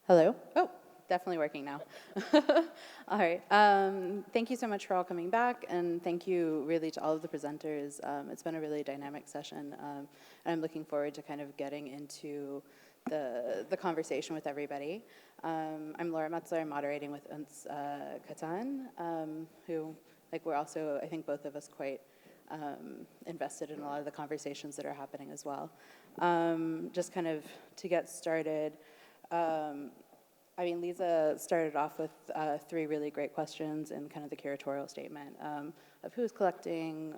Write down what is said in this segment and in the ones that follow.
Hello? Oh, definitely working now. All right. Thank you so much for all coming back, and thank you really to all of the presenters. It's been a really dynamic session, and I'm looking forward to kind of getting into the conversation with everybody. I'm Laura Metzler. I'm moderating with Uns Katan, who, like, we're also, I think both of us quite invested in a lot of the conversations that are happening as well. Just kind of to get started, I mean, Leeza started off with 3 really great questions in kind of the curatorial statement of who's collecting,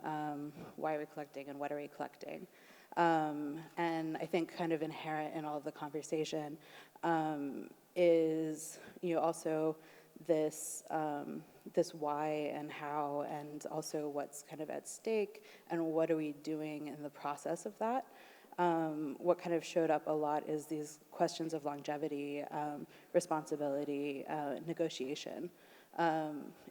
why are we collecting, and what are we collecting. And I think kind of inherent in all of the conversation is, also this this why and how, and also what's kind of at stake, and what are we doing in the process of that. What kind of showed up a lot is these questions of longevity, responsibility, negotiation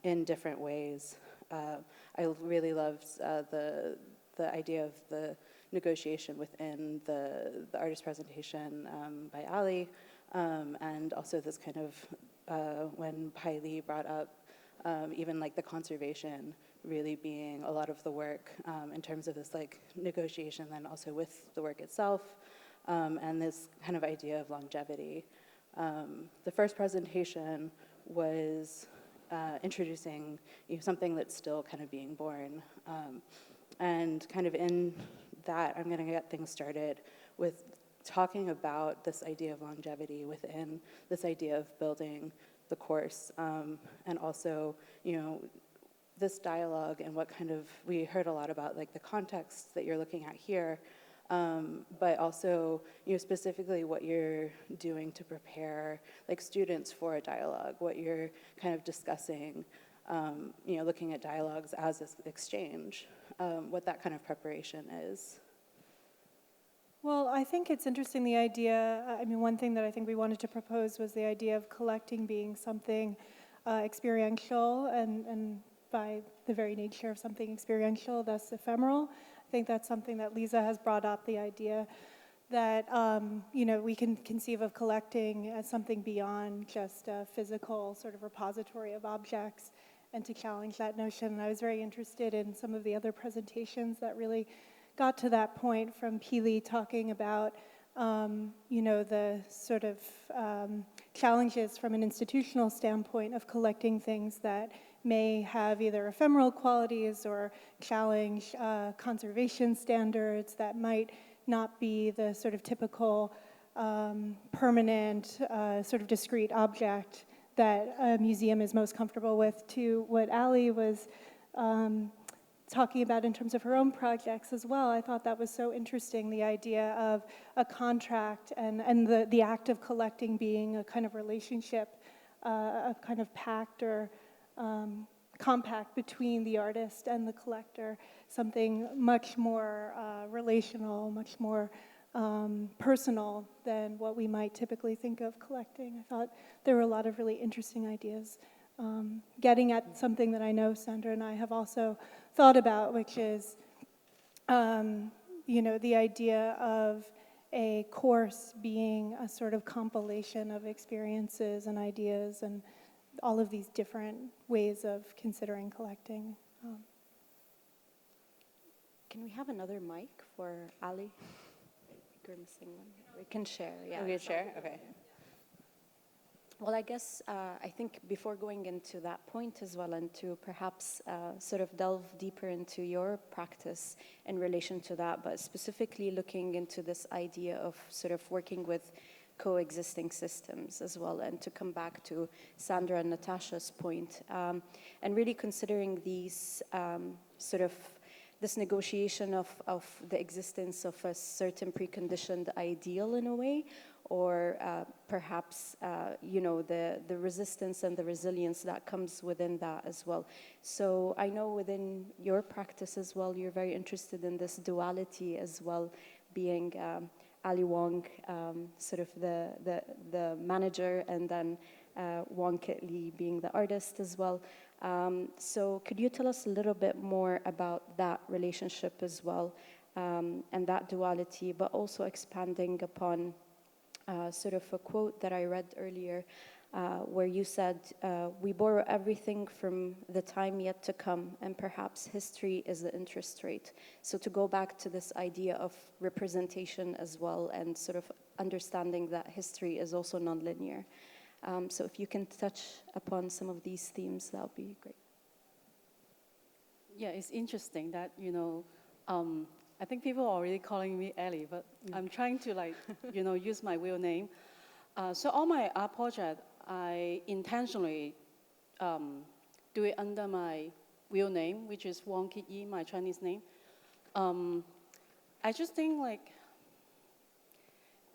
in different ways. I really loved the idea of the negotiation within the artist presentation by Ali, and also this kind of, when Pai Li brought up even like the conservation really being a lot of the work in terms of this like negotiation, then also with the work itself, and this kind of idea of longevity. The first presentation was introducing something that's still kind of being born, and kind of in that, I'm going to get things started with talking about this idea of longevity within this idea of building the course, and also, this dialogue and what kind of, we heard a lot about like the context that you're looking at here, but also, specifically what you're doing to prepare like students for a dialogue, what you're kind of discussing, looking at dialogues as an exchange, what that kind of preparation is. Well, I think it's interesting, the idea, one thing that I think we wanted to propose was the idea of collecting being something experiential, and by the very nature of something experiential, thus ephemeral. I think that's something that Leeza has brought up, the idea that, we can conceive of collecting as something beyond just a physical sort of repository of objects, and to challenge that notion. And I was very interested in some of the other presentations that really got to that point, from Pili talking about, the sort of challenges from an institutional standpoint of collecting things that may have either ephemeral qualities or challenge conservation standards, that might not be the sort of typical permanent sort of discrete object that a museum is most comfortable with, to what Ali was talking about in terms of her own projects as well. I thought that was so interesting, the idea of a contract and the act of collecting being a kind of relationship, a kind of pact or compact between the artist and the collector, something much more relational, much more personal than what we might typically think of collecting. I thought there were a lot of really interesting ideas, getting at something that I know Sandra and I have also thought about, which is, the idea of a course being a sort of compilation of experiences and ideas and all of these different ways of considering collecting. Can we have another mic for Ali? We're missing one. We can share, yeah. We can share? Okay. Well, I guess I think before going into that point as well, and to perhaps sort of delve deeper into your practice in relation to that, but specifically looking into this idea of sort of working with coexisting systems as well, and to come back to Sandra and Natasha's point, and really considering these sort of this negotiation of the existence of a certain preconditioned ideal in a way, or perhaps, the resistance and the resilience that comes within that as well. So I know within your practice as well, you're very interested in this duality as well, being Ali Wong, sort of the manager, and then Wong Kit Lee being the artist as well. So could you tell us a little bit more about that relationship as well, and that duality, but also expanding upon sort of a quote that I read earlier, where you said, we borrow everything from the time yet to come, and perhaps history is the interest rate. So to go back to this idea of representation as well, and sort of understanding that history is also nonlinear. So if you can touch upon some of these themes, that would be great. Yeah, it's interesting that, I think people are already calling me Ellie, but I'm trying to use my real name. So all my art project, I intentionally do it under my real name, which is Wang Kit-yi, my Chinese name. I just think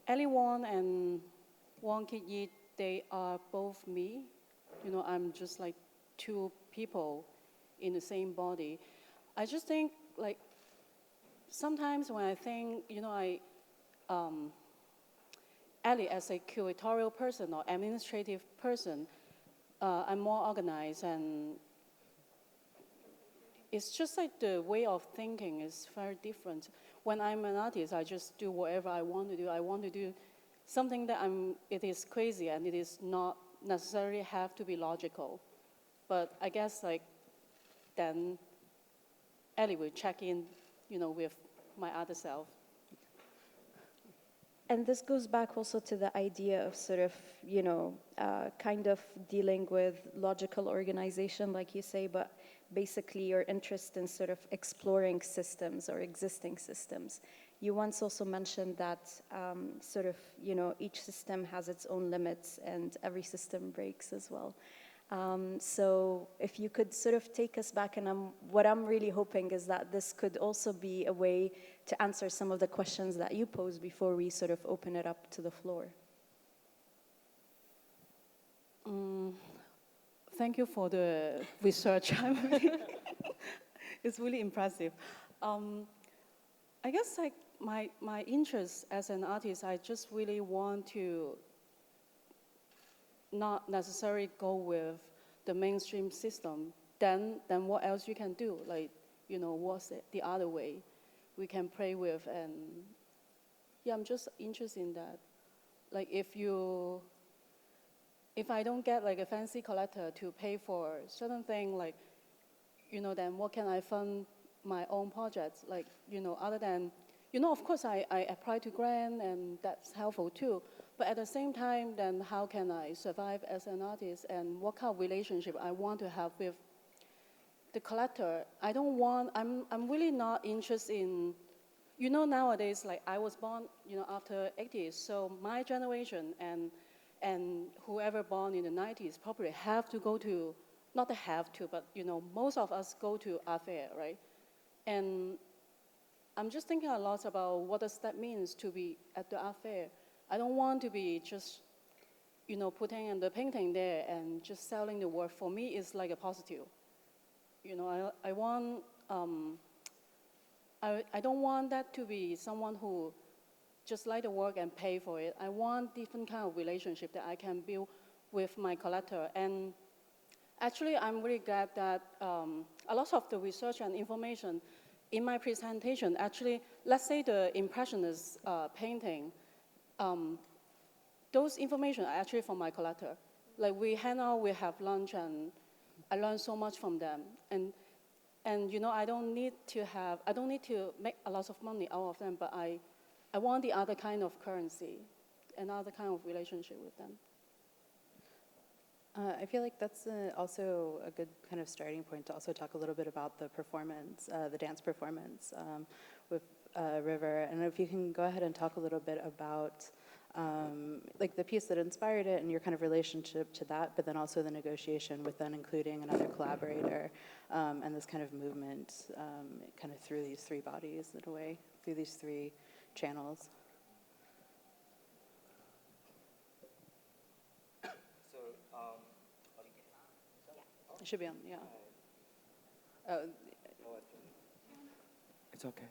Ellie Wang and Wang Kit-yi, they are both me. I'm just like two people in the same body. I just think sometimes when I think, Ellie as a curatorial person or administrative person, I'm more organized, and it's just like the way of thinking is very different. When I'm an artist, I just do whatever I want to do. I want to do something that it is crazy, and it is not necessarily have to be logical. But I guess then Ellie will check in, with my other self. And this goes back also to the idea of sort of, kind of dealing with logical organization, like you say, but basically your interest in sort of exploring systems or existing systems. You once also mentioned that sort of, each system has its own limits and every system breaks as well. So if you could sort of take us back, and what I'm really hoping is that this could also be a way to answer some of the questions that you posed before we sort of open it up to the floor. Thank you for the research. It's really impressive. I guess my interest as an artist, I just really want to not necessarily go with the mainstream system. Then what else you can do? What's the other way we can play with? And yeah, I'm just interested in that. If I don't get a fancy collector to pay for certain thing, then what can I fund my own projects? Other than, of course I apply to grant, and that's helpful too. But at the same time, then how can I survive as an artist, and what kind of relationship I want to have with the collector? I'm really not interested in, nowadays, I was born, after 80s, so my generation and whoever born in the 90s probably have to go to, not have to, but, most of us go to art fair, right? And I'm just thinking a lot about what does that means to be at the art fair. I don't want to be just, putting the painting there and just selling the work. For me, it's like a positive. I want, I don't want that to be someone who just like the work and pay for it. I want different kind of relationship that I can build with my collector. And actually, I'm really glad that a lot of the research and information in my presentation, actually, let's say the Impressionist painting, those information are actually from my collector. We hang out, we have lunch, and I learn so much from them. And I don't need to make a lot of money out of them, but I want the other kind of currency, another kind of relationship with them. I feel like that's also a good kind of starting point to also talk a little bit about the performance, the dance performance with River. And if you can go ahead and talk a little bit about the piece that inspired it and your kind of relationship to that, but then also the negotiation with then including another collaborator and this kind of movement kind of through these three bodies in a way, through these three channels. It should be on, yeah. Oh. It's okay.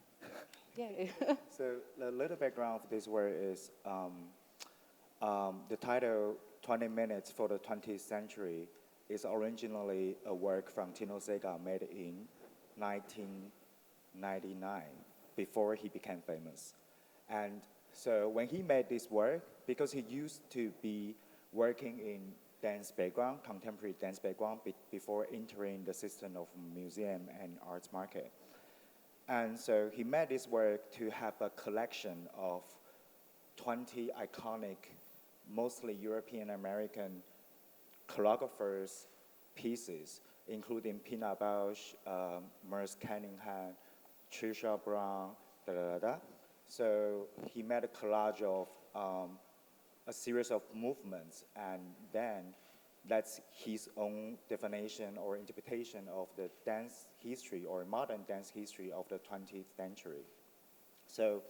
Yeah. So the little background of this work is the title 20 Minutes for the 20th Century is originally a work from Tino Sega made in 1999, before he became famous. And So when he made this work, because he used to be working in dance background, contemporary dance background, before entering the system of museum and arts market. And so he made this work to have a collection of 20 iconic, mostly European American choreographers' pieces, including Pina Bausch, Merce Cunningham, Trisha Brown, da da da da. So he made a collage of a series of movements, and then that's his own definition or interpretation of the dance history or modern dance history of the 20th century. So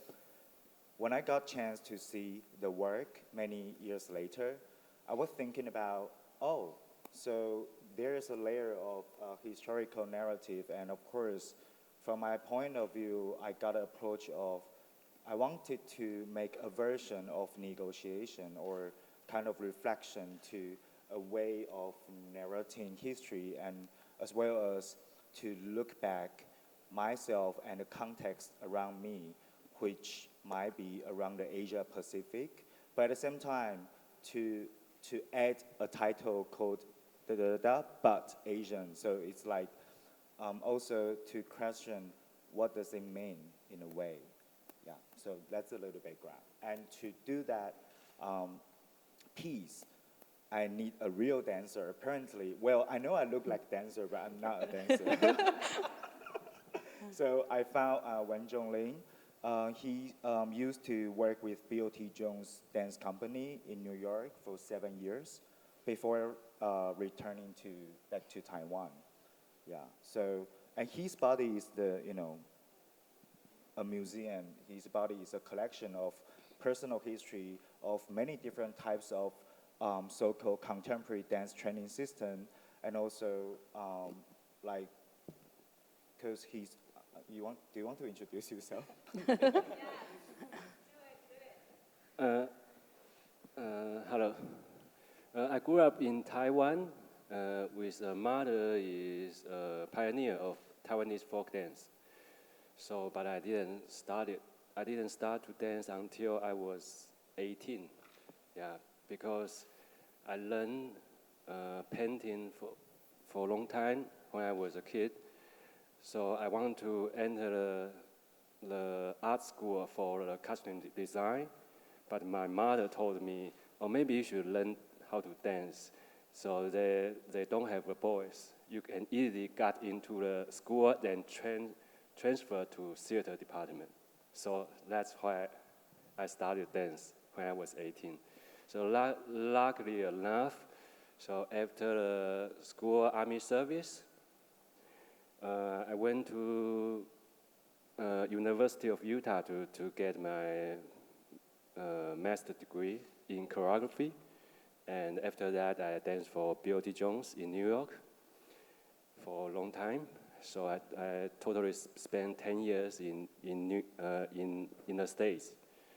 when I got a chance to see the work many years later, I was thinking about, oh, so there is a layer of historical narrative, and of course, from my point of view, I got an approach of, I wanted to make a version of negotiation or kind of reflection to a way of narrating history, and as well as to look back myself and the context around me, which might be around the Asia Pacific, but at the same time to add a title called da da da but Asian. So it's like also to question what does it mean in a way. Yeah, so that's a little background. And to do that piece, I need a real dancer. Apparently, well, I know I look like a dancer, but I'm not a dancer. So I found Wen Zhongling. He used to work with B.O.T. Jones Dance Company in New York for 7 years before returning back to Taiwan. Yeah. So, and his body is a museum. His body is a collection of personal history of many different types of so-called contemporary dance training system, and also because he's, do you want to introduce yourself? Hello. I grew up in Taiwan with a mother is a pioneer of Taiwanese folk dance. So, but I didn't start to dance until I was 18. Yeah, because I learned painting for a long time when I was a kid. So I wanted to enter the art school for the costume design, but my mother told me, oh, maybe you should learn how to dance. So they don't have a boys. You can easily get into the school, then transfer to theater department. So that's why I started dance when I was 18. So luckily enough, so after the school army service, I went to University of Utah to get my master's degree in choreography. And after that, I danced for B.O.T. Jones in New York for a long time. So I totally spent 10 years in the States.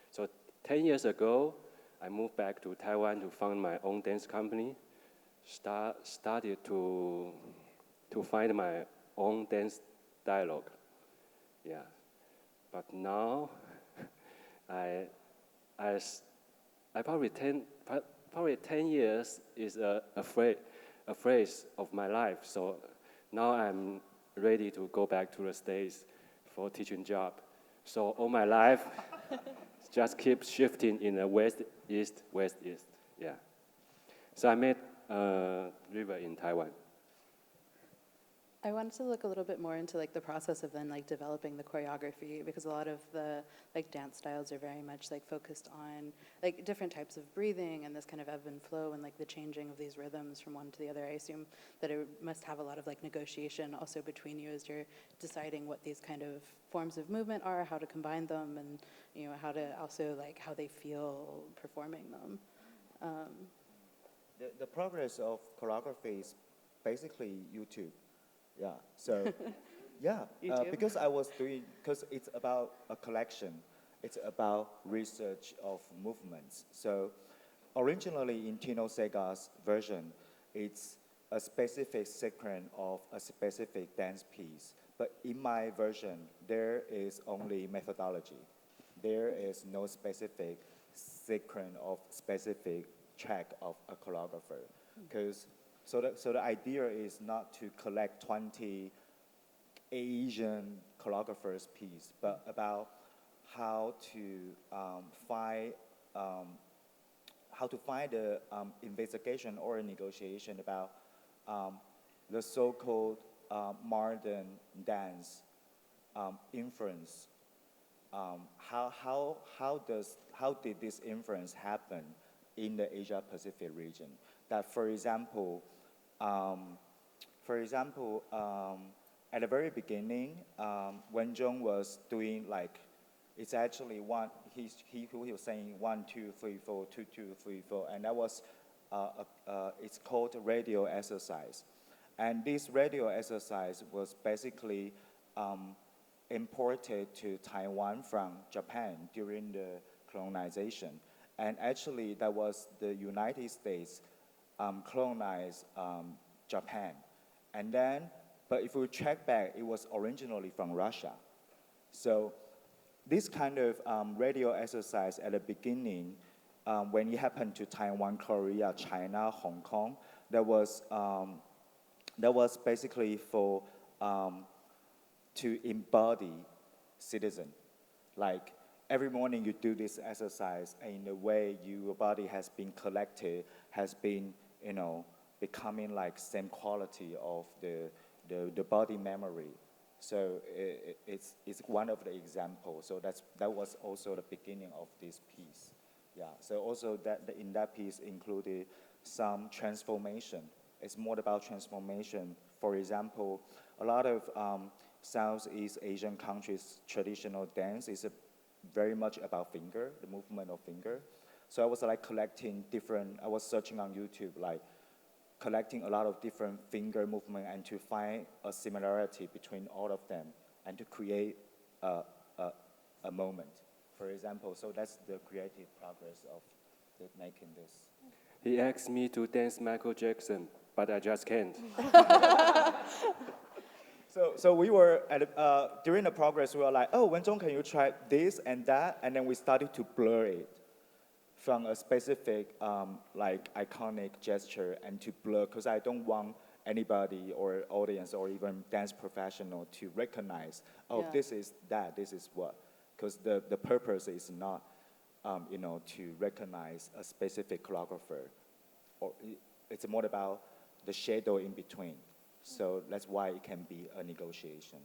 So 10 years ago, I moved back to Taiwan to found my own dance company. Started to find my own dance dialogue. Yeah, but now I probably 10 years is a phrase of my life. So now I'm ready to go back to the States for a teaching job. So all my life just keep shifting in the west, east. Yeah. So I met River in Taiwan. I wanted to look a little bit more into like the process of then like developing the choreography, because a lot of the like dance styles are very much like focused on like different types of breathing and this kind of ebb and flow and like the changing of these rhythms from one to the other. I assume that it must have a lot of like negotiation also between you as you're deciding what these kind of forms of movement are, how to combine them, and how to also like how they feel performing them. The progress of choreography is basically YouTube. Yeah, so, yeah, because it's about a collection, it's about research of movements. So originally in Tino Sega's version, it's a specific sequence of a specific dance piece. But in my version, there is only methodology. there is no specific sequence of specific track of a choreographer. Because so the idea is not to collect 20 Asian choreographers piece, but about how to find the investigation or negotiation about the so-called modern dance influence. How did this influence happen in the Asia Pacific region? That, for example, at the very beginning, when Zhong was doing like, it's actually he was saying 1, 2, 3, 4, 2, 2, 3, 4, and that was it's called radio exercise, and this radio exercise was basically imported to Taiwan from Japan during the colonization, and actually that was the United States colonized Japan, and then. But if we check back, it was originally from Russia. So this kind of radio exercise at the beginning, when it happened to Taiwan, Korea, China, Hong Kong, that was basically for to embody citizen. Like every morning you do this exercise, and in a way your body has been collected, has been becoming like same quality of the body memory. So it's one of the examples. So that was also the beginning of this piece. Yeah. So also in that piece included some transformation. It's more about transformation. For example, a lot of Southeast Asian countries' traditional dance is very much about finger, the movement of finger. So I was like collecting I was searching on YouTube, like collecting a lot of different finger movement and to find a similarity between all of them and to create a moment, for example. So that's the creative progress of making this. He asked me to dance Michael Jackson, but I just can't. So we were during the progress, we were like, oh, Wenzhong, can you try this and that? And then we started to blur it from a specific like iconic gesture and to blur, because I don't want anybody or audience or even dance professional to recognize, oh, this is that, this is what, because the purpose is not, to recognize a specific choreographer, or it's more about the shadow in between. So that's why it can be a negotiation.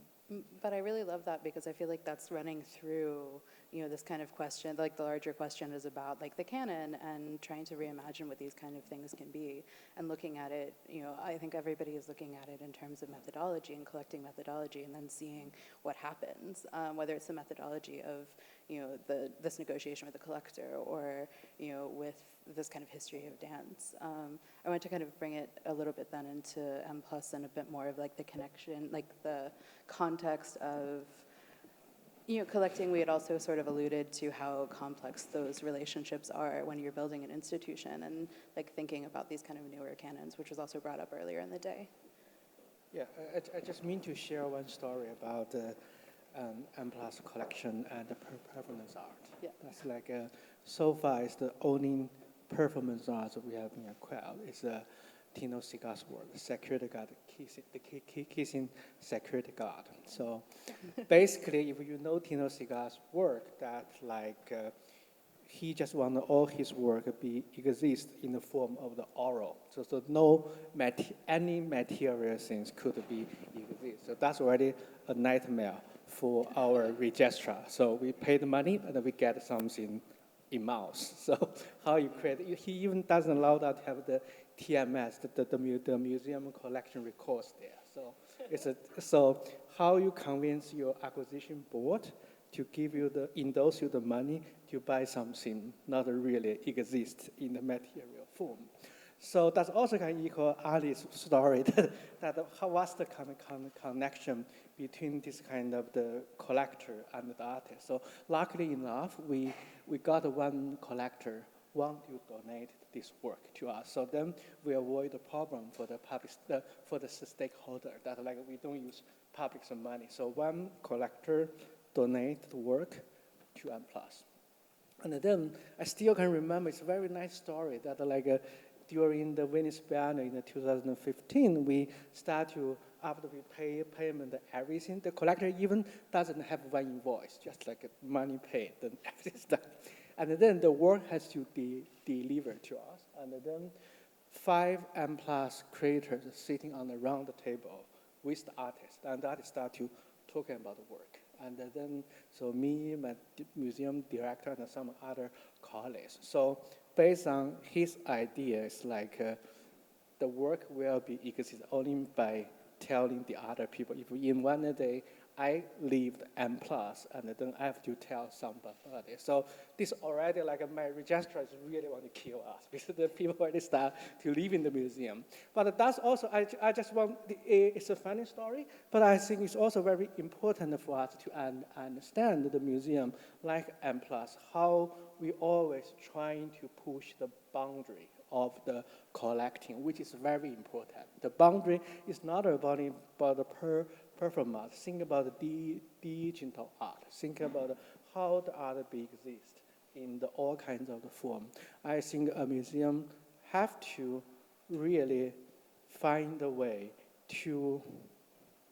But I really love that because I feel like that's running through, this kind of question, like the larger question is about like the canon and trying to reimagine what these kind of things can be and looking at it, I think everybody is looking at it in terms of methodology and collecting methodology and then seeing what happens, whether it's the methodology of, this negotiation with the collector or, with this kind of history of dance. I want to kind of bring it a little bit then into M+ and a bit more of like the connection, like the context of, collecting. We had also sort of alluded to how complex those relationships are when you're building an institution and like thinking about these kind of newer canons, which was also brought up earlier in the day. Yeah, I just mean to share one story about the M+ collection and the performance art. Yeah. That's like, so far it's the only performance art that we have been acquired. It's Tino Scigar's work, the security guard, kissing security guard. So basically, if you know Tino Scigar's work, that like he just want all his work exist in the form of the oral. So no any material things could be exist. So that's already a nightmare for our registrar. So we pay the money and we get something in mouse. So how you create, he even doesn't allow that to have the TMS, the museum collection records there. So how you convince your acquisition board to give you indulge you the money to buy something not really exist in the material form. So that's also kind of equal Ali's story what's the kind of connection between this kind of the collector and the artist. So luckily enough, we got one collector want to donate this work to us. So then we avoid the problem for the public, for the stakeholder that like we don't use public money. So one collector donate the work, 2M plus. And then I still can remember, it's a very nice story that during the Venice Biennale in 2015, we start to, after we pay payment everything, the collector even doesn't have one invoice, just like money paid and everything stuff. And then the work has to be delivered to us. And then 5M plus creators sitting on a round table with the artist, and the artist start to talking about the work. And then, so me, my museum director, and some other colleagues. So based on his ideas, the work will be exist only by telling the other people. If in one day I leave M plus, and then I have to tell somebody. So this already, my registrars really want to kill us because the people already start to leave in the museum. But that's also, I just want, it's a funny story, but I think it's also very important for us to understand the museum like M plus, how we always trying to push the boundary of the collecting, which is very important. The boundary is not about the performance. Think about the digital art. Think about how the art exists in all kinds of the form. I think a museum have to really find a way to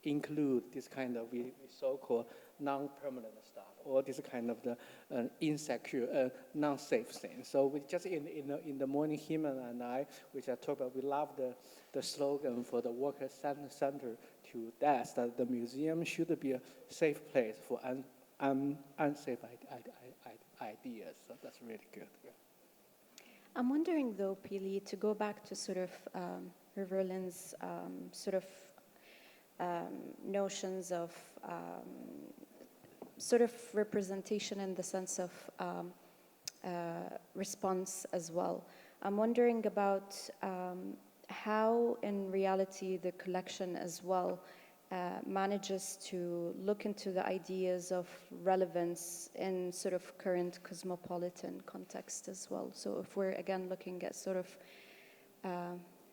include this kind of so-called non-permanent stuff, or this kind of the insecure, non-safe thing. So we just in the morning, him and I, which I talked about, we love the slogan for the worker center to that the museum should be a safe place for unsafe ideas. So that's really good. Yeah. I'm wondering, though, Pili, to go back to sort of Riverland's notions of sort of representation in the sense of response as well. I'm wondering about how, in reality, the collection as well manages to look into the ideas of relevance in sort of current cosmopolitan context as well. So if we're, again, looking at sort of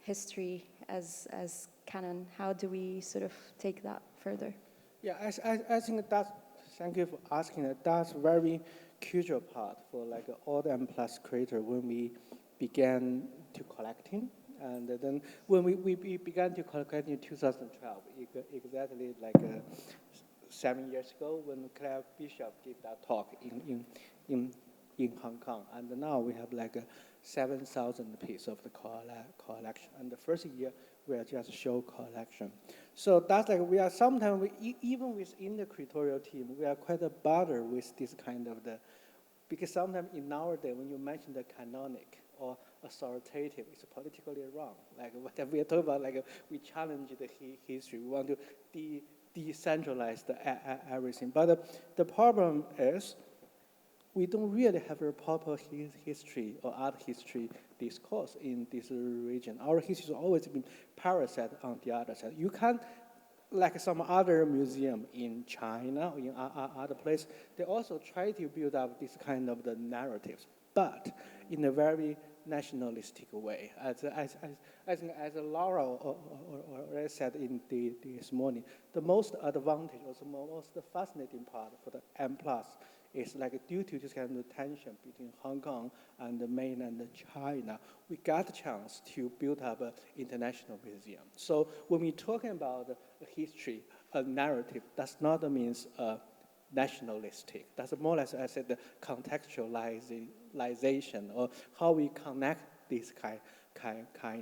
history as canon, how do we sort of take that further? Yeah, I think that's, thank you for asking that. That's very crucial part for all the M plus creator when we began to collecting. And then when we began to collect in 2012, exactly 7 years ago, when Claire Bishop gave that talk in Hong Kong. And now we have 7,000 pieces of the collection. And the first year, we are just show collection. So that's we are sometimes, even within the curatorial team, we are quite bothered with this kind of because sometimes in nowadays, when you mention the canonic or authoritative, it's politically wrong. What we are talking about, we challenge the history. We want to decentralize everything. But the problem is, we don't really have a proper history or art history discourse in this region. Our history has always been parasite on the other side. You can't, some other museum in China or in other places, they also try to build up this kind of the narratives, but in a very nationalistic way. I think as Laura already said this morning, the most advantage or the most fascinating part for the M plus is due to this kind of tension between Hong Kong and the mainland China, we got a chance to build up an international museum. So when we're talking about history, a narrative, does not mean nationalistic. That's more or less, I said, the contextualization or how we connect these kind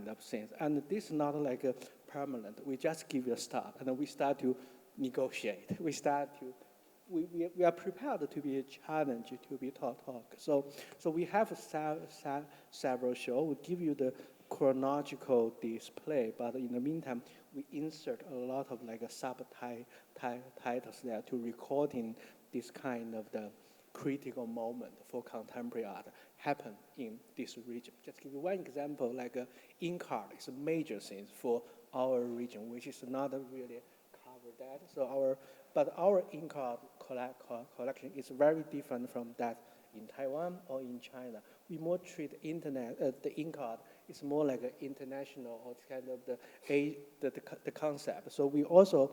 of things. And this is not a permanent. We just give you a start, and then we start to negotiate. We are prepared to be challenged, to be talk. So we have several shows. We give you the chronological display, but in the meantime, we insert a lot of subtitles there to recording this kind of the critical moment for contemporary art happen in this region. Just give you one example, ink art is a major thing for our region, which is not really covered that. So our ink art collection is very different from that in Taiwan or in China. We more treat the ink art is more an international or kind of the concept. So we also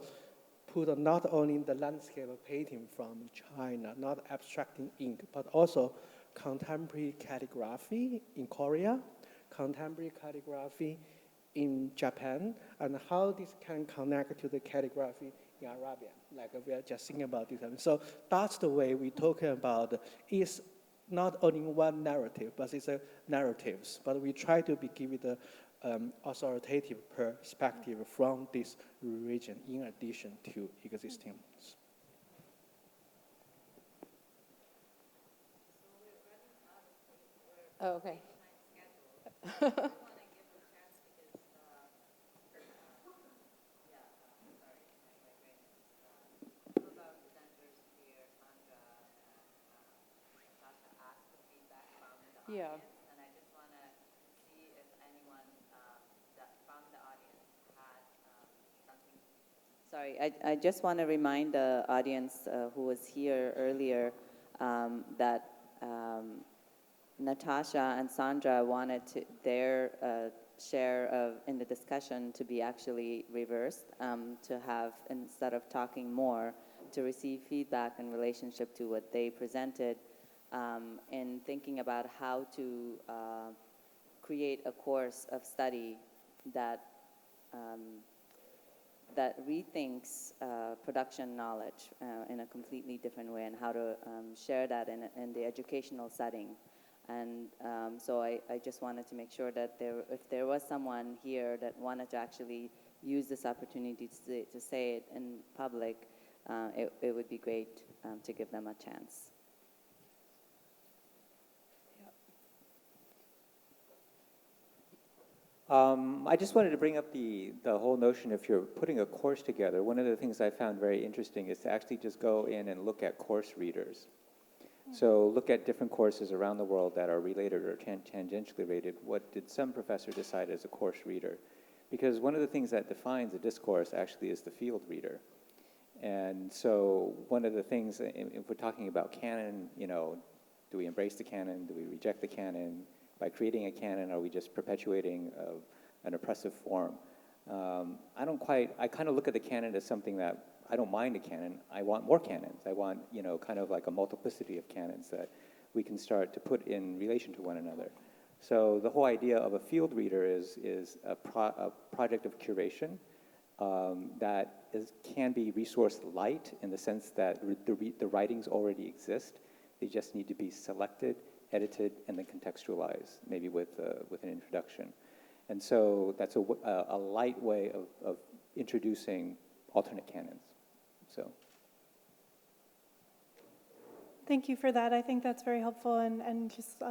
put not only the landscape painting from China, not abstracting ink, but also contemporary calligraphy in Korea, contemporary calligraphy in Japan, and how this can connect to the calligraphy in Arabia, like we are just thinking about this. So that's the way we talk about is not only one narrative, but it's a narratives. But we try to give it a authoritative perspective from this region in addition to existing ones. Oh, okay. Yeah. And I just want to see if anyone from the audience had something. Sorry, I just want to remind the audience who was here earlier that Natasha and Sandra wanted their share in the discussion to be actually reversed, to have, instead of talking more, to receive feedback in relationship to what they presented, in thinking about how to create a course of study that that rethinks production knowledge in a completely different way, and how to share that in the educational setting. And so I just wanted to make sure that if there was someone here that wanted to actually use this opportunity to say it in public, it would be great to give them a chance. I just wanted to bring up the whole notion, if you're putting a course together, one of the things I found very interesting is to actually just go in and look at course readers. So look at different courses around the world that are related or tangentially related. What did some professor decide as a course reader? Because one of the things that defines a discourse actually is the field reader. And so one of the things, if we're talking about canon, do we embrace the canon? Do we reject the canon? By creating a canon, are we just perpetuating an oppressive form? I kind of look at the canon as something that I don't mind a canon. I want more canons. I want, kind of like a multiplicity of canons that we can start to put in relation to one another. So the whole idea of a field reader is a project of curation that can be resource light in the sense that the writings already exist. They just need to be selected, edited, and then contextualized, maybe with an introduction. And so that's a light way of introducing alternate canons. So. Thank you for that. I think that's very helpful. And just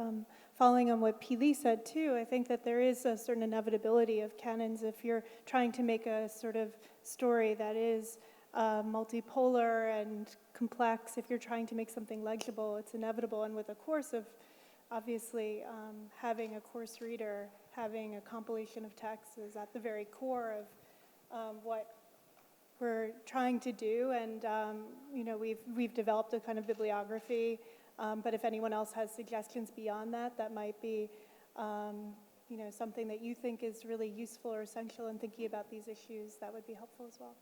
following on what P. Lee said too, I think that there is a certain inevitability of canons if you're trying to make a sort of story that is multipolar and complex. If you're trying to make something legible, it's inevitable. And with a course of, obviously, having a course reader, having a compilation of texts is at the very core of what we're trying to do. And we've developed a kind of bibliography. But if anyone else has suggestions beyond that, that might be something that you think is really useful or essential in thinking about these issues, that would be helpful as well.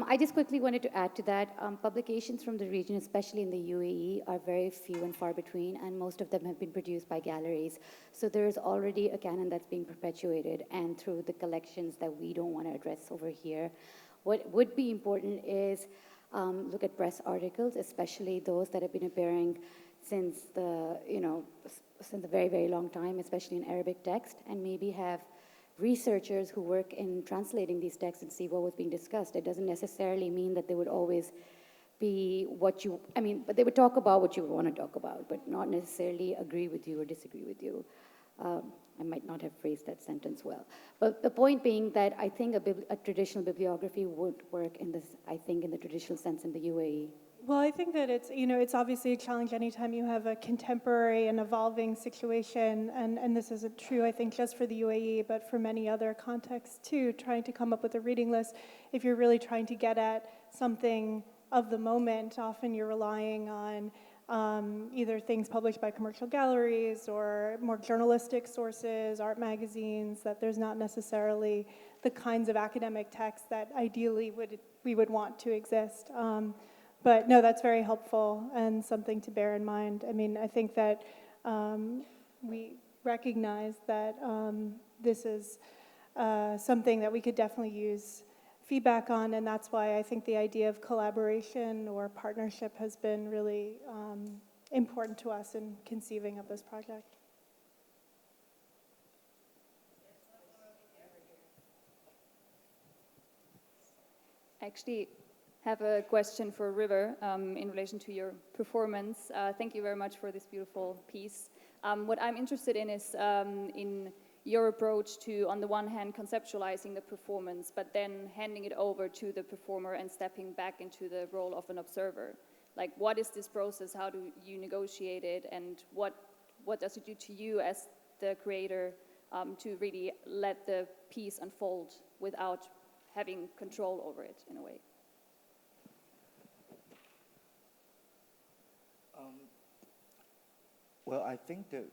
I just quickly wanted to add to that. Publications from the region, especially in the UAE, are very few and far between, and most of them have been produced by galleries. So there's already a canon that's being perpetuated, and through the collections that we don't want to address over here. What would be important is look at press articles, especially those that have been appearing since since a very, very long time, especially in Arabic text, and maybe have researchers who work in translating these texts and see what was being discussed. It doesn't necessarily mean that they would always be but they would talk about what you want to talk about, but not necessarily agree with you or disagree with you. I might not have phrased that sentence well. But the point being that I think a traditional bibliography would work in the traditional sense in the UAE. Well, I think that it's obviously a challenge anytime you have a contemporary and evolving situation, and this isn't true, I think, just for the UAE, but for many other contexts too, trying to come up with a reading list. If you're really trying to get at something of the moment, often you're relying on either things published by commercial galleries or more journalistic sources, art magazines, that there's not necessarily the kinds of academic texts that ideally we would want to exist. But no, that's very helpful and something to bear in mind. I mean, I think that we recognize that this is something that we could definitely use feedback on, and that's why I think the idea of collaboration or partnership has been really important to us in conceiving of this project. Actually, have a question for River in relation to your performance. Thank you very much for this beautiful piece. What I'm interested in is in your approach to, on the one hand, conceptualizing the performance, but then handing it over to the performer and stepping back into the role of an observer. Like, what is this process? How do you negotiate it? And what does it do to you as the creator to really let the piece unfold without having control over it in a way? Well, I think that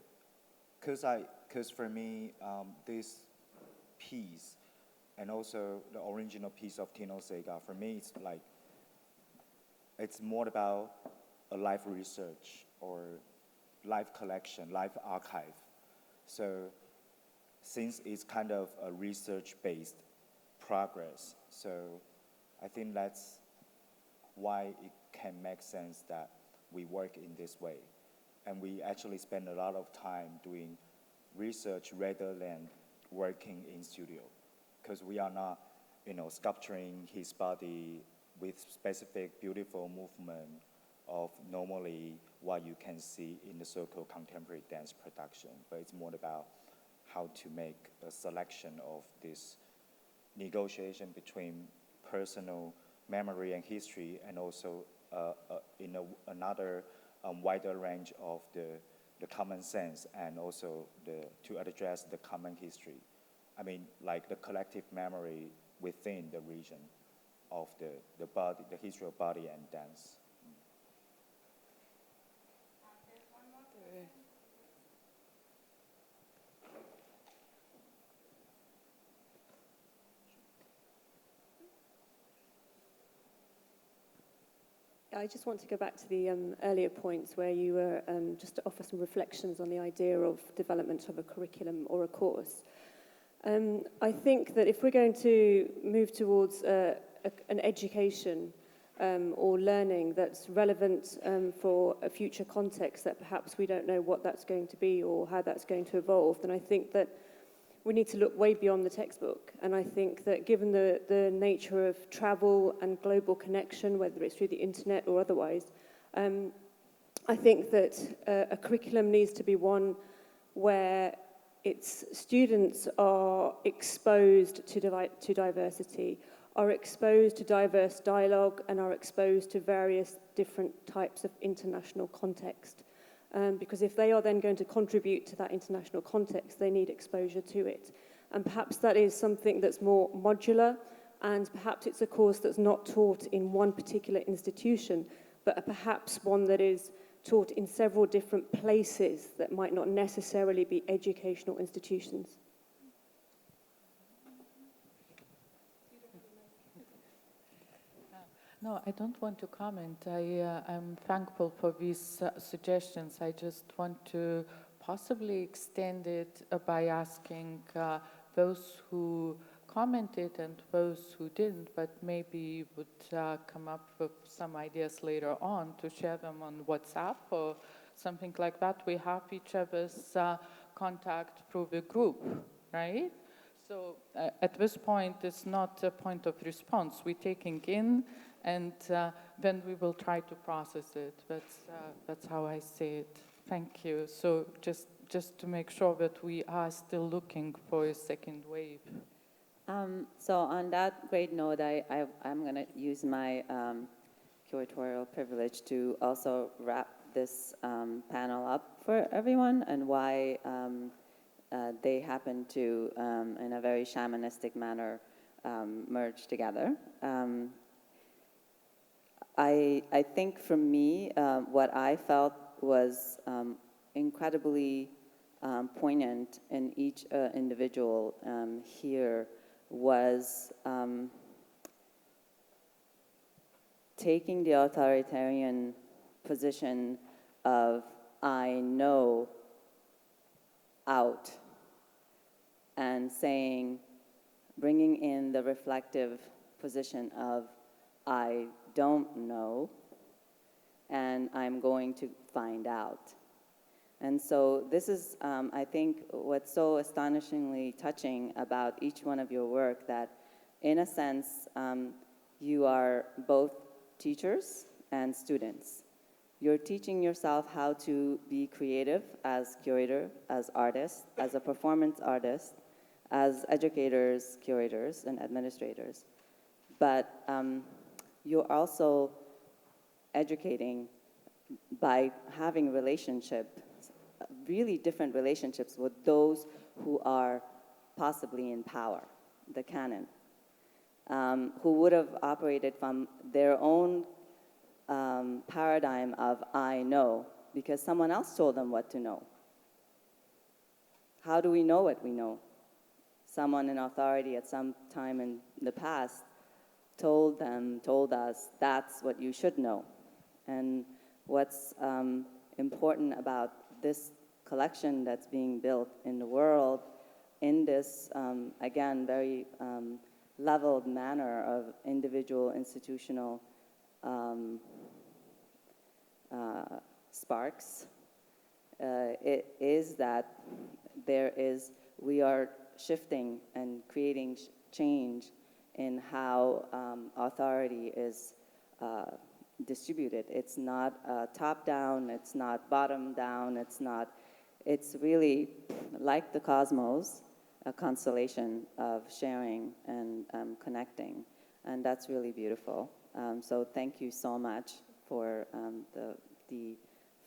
because for me, this piece and also the original piece of Tino Sega, for me, it's more about a live research or live collection, live archive. So since it's kind of a research-based progress, so I think that's why it can make sense that we work in this way. And we actually spend a lot of time doing research rather than working in studio, because we are not, sculpturing his body with specific beautiful movement of normally what you can see in the so-called contemporary dance production, but it's more about how to make a selection of this negotiation between personal memory and history, and also another wider range of the common sense, and also to address the common history. I mean, like the collective memory within the region of the body, the history of body and dance. I just want to go back to the earlier points where you were just to offer some reflections on the idea of development of a curriculum or a course. I think that if we're going to move towards an education or learning that's relevant for a future context that perhaps we don't know what that's going to be or how that's going to evolve, then I think that we need to look way beyond the textbook. And I think that given the nature of travel and global connection, whether it's through the internet or otherwise, I think that a curriculum needs to be one where its students are exposed to diversity, are exposed to diverse dialogue, and are exposed to various different types of international context. Because if they are then going to contribute to that international context, they need exposure to it. And perhaps that is something that's more modular, and perhaps it's a course that's not taught in one particular institution, but perhaps one that is taught in several different places that might not necessarily be educational institutions. No, I don't want to comment. I'm thankful for these suggestions. I just want to possibly extend it by asking those who commented and those who didn't, but maybe would come up with some ideas later on to share them on WhatsApp or something like that. We have each other's contact through the group, right? So at this point, it's not a point of response. We're taking in, and then we will try to process it. That's how I see it. Thank you. So just to make sure that we are still looking for a second wave. So on that great note, I'm going to use my curatorial privilege to also wrap this panel up for everyone, and why they happen to, in a very shamanistic manner, merge together. I think for me, what I felt was incredibly poignant in each individual here was taking the authoritarian position of I know out and saying, bringing in the reflective position of I don't know and I'm going to find out. And so this is, I think, what's so astonishingly touching about each one of your work, that in a sense, you are both teachers and students. You're teaching yourself how to be creative as curator, as artist, as a performance artist, as educators, curators, and administrators. But you're also educating by having relationships, really different relationships with those who are possibly in power, the canon, who would have operated from their own paradigm of I know, because someone else told them what to know. How do we know what we know? Someone in authority at some time in the past told us, that's what you should know. And what's important about this collection that's being built in the world in this, again, very leveled manner of individual, institutional sparks, it is that we are shifting and creating change in how authority is distributed. It's not top-down, it's not bottom-down, it's really like the cosmos, a constellation of sharing and connecting, and that's really beautiful. So thank you so much for the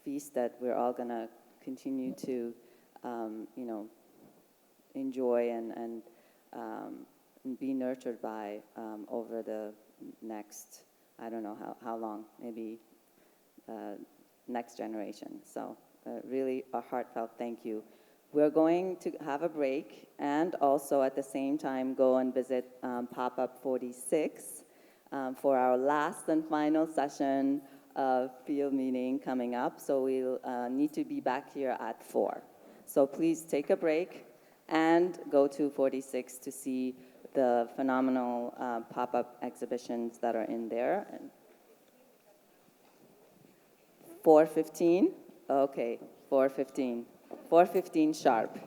feast that we're all gonna continue to, enjoy and be nurtured by over the next, I don't know how long, maybe next generation. So really a heartfelt thank you. We're going to have a break and also at the same time go and visit Pop-Up 46 for our last and final session of field meeting coming up. So we'll need to be back here at 4. So please take a break and go to 46 to see the phenomenal pop-up exhibitions that are in there. 4:15? Okay, 4:15. 4:15 sharp.